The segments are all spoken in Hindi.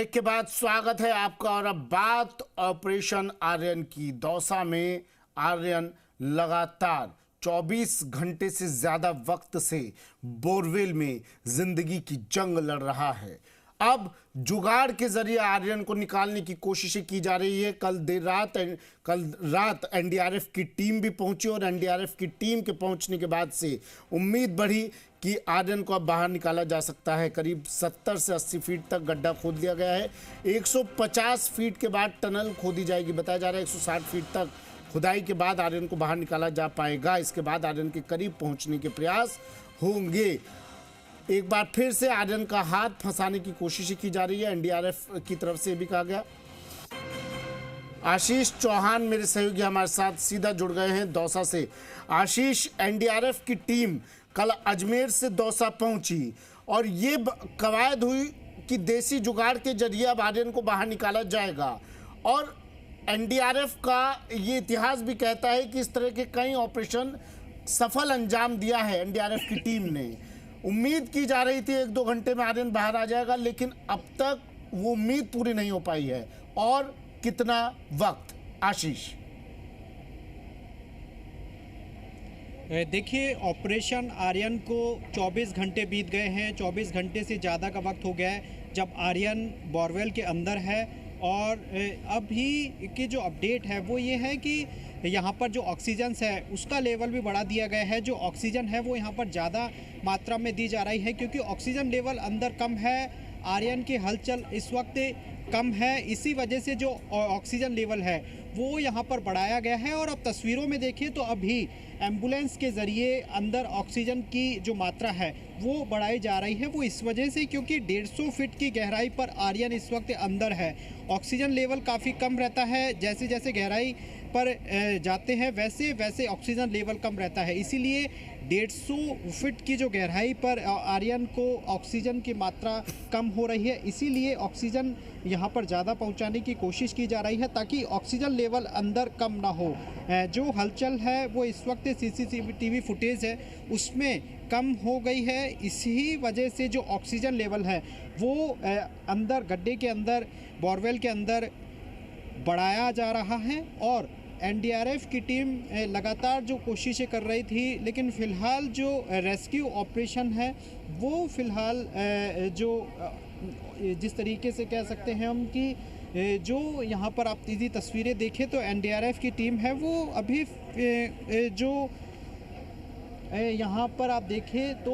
एक के बाद स्वागत है आपका। और अब बात ऑपरेशन आर्यन की। दौसा में आर्यन लगातार 24 घंटे से ज्यादा वक्त से बोरवेल में जिंदगी की जंग लड़ रहा है। अब जुगाड़ के जरिए आर्यन को निकालने की कोशिशें की जा रही है। कल रात एनडीआरएफ की टीम भी पहुंची और एनडीआरएफ की टीम के पहुंचने के बाद से उम्मीद बढ़ी कि आर्यन को अब बाहर निकाला जा सकता है। करीब 70 से 80 फीट तक गड्ढा खोद लिया गया है। 150 फीट के बाद टनल खोदी जाएगी। बताया जा रहा है 160 फीट तक खुदाई के बाद आर्यन को बाहर निकाला जा पाएगा। इसके बाद आर्यन के करीब पहुंचने के प्रयास होंगे। एक बार फिर से आर्यन का हाथ फंसाने की कोशिश की जा रही है। एनडीआरएफ की तरफ से भी कहा गया। आशीष चौहान मेरे सहयोगी हमारे साथ सीधा जुड़ गए हैं दौसा से। आशीष, एनडीआरएफ की टीम कल अजमेर से दौसा पहुंची और ये कवायद हुई कि देसी जुगाड़ के जरिए अब आर्यन को बाहर निकाला जाएगा। और एनडीआरएफ का ये इतिहास भी कहता है कि इस तरह के कई ऑपरेशन सफल अंजाम दिया है एनडीआरएफ की टीम ने। उम्मीद की जा रही थी 1-2 घंटे में आर्यन बाहर आ जाएगा, लेकिन अब तक वो उम्मीद पूरी नहीं हो पाई है। और कितना वक्त, आशीष? देखिए, ऑपरेशन आर्यन को 24 घंटे बीत गए हैं। 24 घंटे से ज़्यादा का वक्त हो गया है जब आर्यन बोरवेल के अंदर है। और अभी की जो अपडेट है वो ये है कि यहाँ पर जो ऑक्सीजन है उसका लेवल भी बढ़ा दिया गया है। जो ऑक्सीजन है वो यहाँ पर ज़्यादा मात्रा में दी जा रही है, क्योंकि ऑक्सीजन लेवल अंदर कम है। आर्यन की हलचल इस वक्त कम है, इसी वजह से जो ऑक्सीजन लेवल है वो यहाँ पर बढ़ाया गया है। और अब तस्वीरों में देखिए तो अभी एम्बुलेंस के ज़रिए अंदर ऑक्सीजन की जो मात्रा है वो बढ़ाई जा रही है। वो इस वजह से क्योंकि 150 फीट की गहराई पर आर्यन इस वक्त अंदर है। ऑक्सीजन लेवल काफ़ी कम रहता है। जैसे जैसे गहराई पर जाते हैं वैसे वैसे ऑक्सीजन लेवल कम रहता है। इसीलिए 150 फीट की जो गहराई पर आर्यन को ऑक्सीजन की मात्रा कम हो रही है। इसीलिए ऑक्सीजन यहाँ पर ज़्यादा पहुँचाने की कोशिश की जा रही है ताकि ऑक्सीजन लेवल अंदर कम ना हो। जो हलचल है वो इस वक्त सीसीटीवी फुटेज है उसमें कम हो गई है। इसी वजह से जो ऑक्सीजन लेवल है वो अंदर गड्ढे के अंदर बोरवेल के अंदर बढ़ाया जा रहा है। और एनडीआरएफ की टीम लगातार जो कोशिशें कर रही थी, लेकिन फ़िलहाल जो रेस्क्यू ऑपरेशन है वो फ़िलहाल जो जिस तरीके से कह सकते हैं हम कि जो यहाँ पर आप यदि तस्वीरें देखें तो एनडीआरएफ की टीम है वो अभी जो यहाँ पर आप देखें तो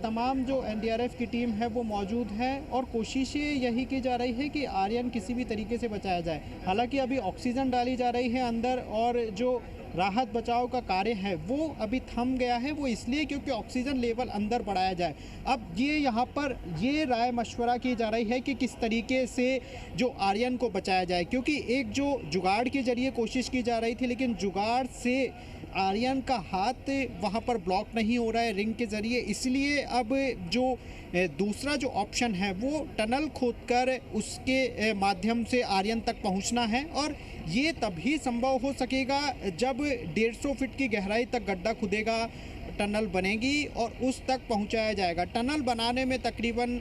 तमाम जो एनडीआरएफ की टीम है वो मौजूद है और कोशिशें यही की जा रही है कि आर्यन किसी भी तरीके से बचाया जाए। हालांकि अभी ऑक्सीजन डाली जा रही है अंदर और जो राहत बचाव का कार्य है वो अभी थम गया है। वो इसलिए क्योंकि ऑक्सीजन लेवल अंदर बढ़ाया जाए। अब ये यहाँ पर ये राय मशवरा की जा रही है कि किस तरीके से जो आर्यन को बचाया जाए, क्योंकि एक जो जुगाड़ के जरिए कोशिश की जा रही थी, लेकिन जुगाड़ से आर्यन का हाथ वहाँ पर ब्लॉक नहीं हो रहा है रिंग के ज़रिए। इसलिए अब जो दूसरा जो ऑप्शन है वो टनल खोदकर उसके माध्यम से आर्यन तक पहुँचना है। और ये तभी संभव हो सकेगा जब 150 फीट की गहराई तक गड्ढा खुदेगा, टनल बनेगी और उस तक पहुंचाया जाएगा। टनल बनाने में तकरीबन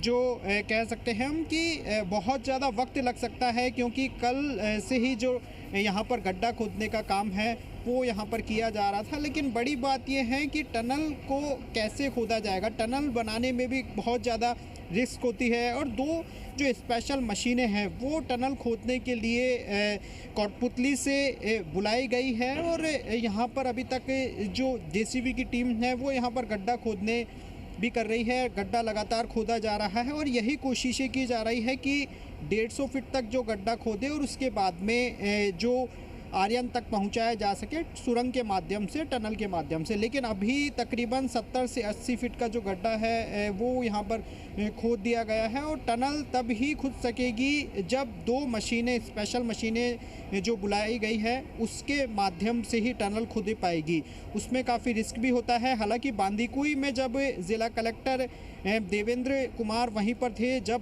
जो कह सकते हैं हम कि बहुत ज़्यादा वक्त लग सकता है, क्योंकि कल से ही जो यहाँ पर गड्ढा खोदने का काम है वो यहाँ पर किया जा रहा था। लेकिन बड़ी बात यह है कि टनल को कैसे खोदा जाएगा। टनल बनाने में भी बहुत ज़्यादा रिस्क होती है। और दो जो स्पेशल मशीनें हैं वो टनल खोदने के लिए कोटपुतली से बुलाई गई है। और यहाँ पर अभी तक जो जेसीबी की टीम है वो यहाँ पर गड्ढा खोदने भी कर रही है। गड्ढा लगातार खोदा जा रहा है और यही कोशिशें की जा रही है कि 150 फीट तक जो गड्ढा खोदे और उसके बाद में जो आर्यन तक पहुंचाया जा सके सुरंग के माध्यम से, टनल के माध्यम से। लेकिन अभी तकरीबन 70 से 80 फीट का जो गड्ढा है वो यहाँ पर खोद दिया गया है। और टनल तब ही खुद सकेगी जब 2 मशीनें, स्पेशल मशीनें जो बुलाई गई है उसके माध्यम से ही टनल खुद पाएगी। उसमें काफ़ी रिस्क भी होता है। हालांकि बांदीकुई में जब ज़िला कलेक्टर देवेंद्र कुमार वहीं पर थे, जब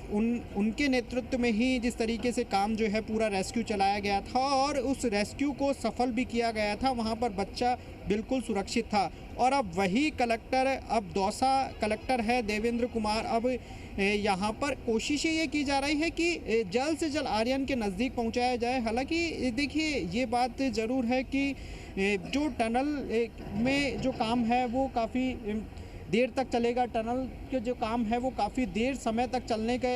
उनके नेतृत्व में ही जिस तरीके से काम जो है पूरा रेस्क्यू चलाया गया था और उस रेस्क्यू को सफल भी किया गया था। वहाँ पर बच्चा बिल्कुल सुरक्षित था और अब वही कलेक्टर, अब दौसा कलेक्टर है देवेंद्र कुमार, अब यहाँ पर कोशिशें ये की जा रही है कि जल्द से जल्द आर्यन के नज़दीक पहुँचाया जाए। हालांकि देखिए ये बात ज़रूर है कि जो टनल में जो काम है वो काफ़ी देर तक चलेगा। टनल के जो काम है वो काफ़ी देर समय तक चलने के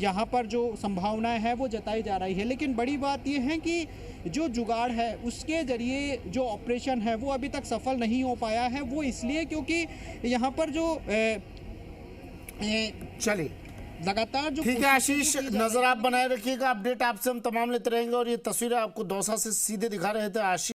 यहाँ पर जो संभावनाएं है वो जताई जा रही है। लेकिन बड़ी बात ये है कि जो जुगाड़ है उसके ज़रिए जो ऑपरेशन है वो अभी तक सफल नहीं हो पाया है। वो इसलिए क्योंकि यहाँ पर जो चलिए लगातार जो ठीक है आशीष, नजर आप बनाए रखिएगा, अपडेट आपसे हम तमाम लेते रहेंगे। और ये तस्वीरें आपको दौसा से सीधे दिखा रहे थे आशीष।